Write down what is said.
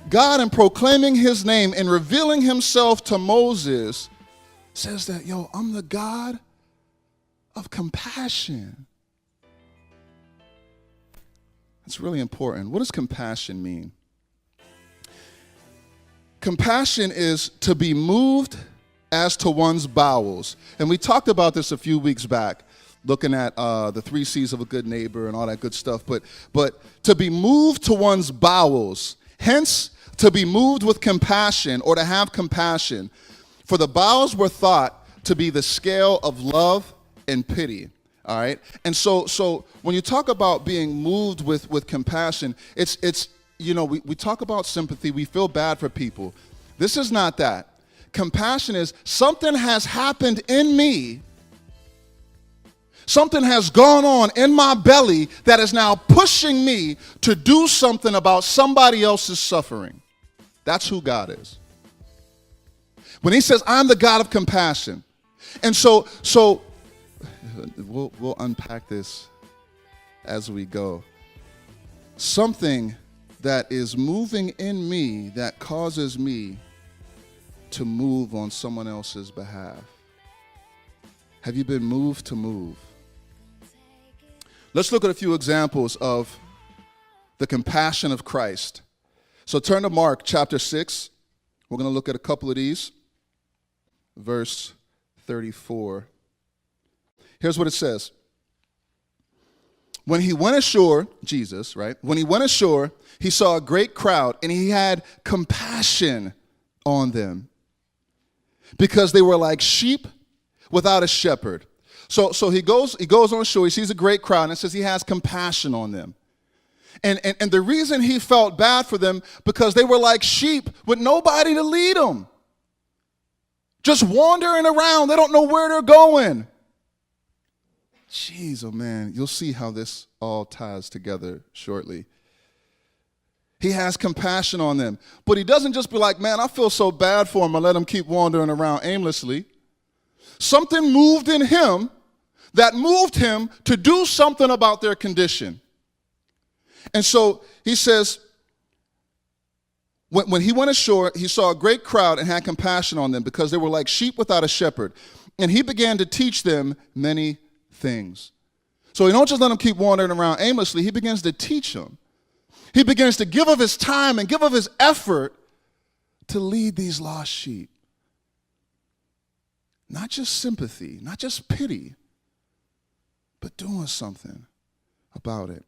God, in proclaiming his name and revealing himself to Moses, says that, yo, I'm the God of compassion. It's really important. What does compassion mean? Compassion is to be moved as to one's bowels. And we talked about this a few weeks back, looking at the 3 C's of a good neighbor and all that good stuff. But to be moved to one's bowels, hence to be moved with compassion or to have compassion. For the bowels were thought to be the scale of love and pity. All right. And so when you talk about being moved with compassion, it's we talk about sympathy. We feel bad for people. This is not that. Compassion is something has happened in me. Something has gone on in my belly that is now pushing me to do something about somebody else's suffering. That's who God is. When he says, I'm the God of compassion. And so we'll unpack this as we go. Something that is moving in me that causes me to move on someone else's behalf. Have you been moved to move? Let's look at a few examples of the compassion of Christ. So turn to Mark chapter 6. We're going to look at a couple of these. Verse 34. Here's what it says. When he went ashore, Jesus, right? When he went ashore, he saw a great crowd, and he had compassion on them because they were like sheep without a shepherd. So he goes on shore, he sees a great crowd, and it says he has compassion on them. And the reason he felt bad for them, because they were like sheep with nobody to lead them. Just wandering around. They don't know where they're going. Jeez, oh man, you'll see how this all ties together shortly. He has compassion on them. But he doesn't just be like, man, I feel so bad for him. I let him keep wandering around aimlessly. Something moved in him that moved him to do something about their condition. And so he says, when he went ashore, he saw a great crowd and had compassion on them because they were like sheep without a shepherd. And he began to teach them many things. So he don't just let them keep wandering around aimlessly. He begins to teach them. He begins to give of his time and give of his effort to lead these lost sheep. Not just sympathy, not just pity, but doing something about it.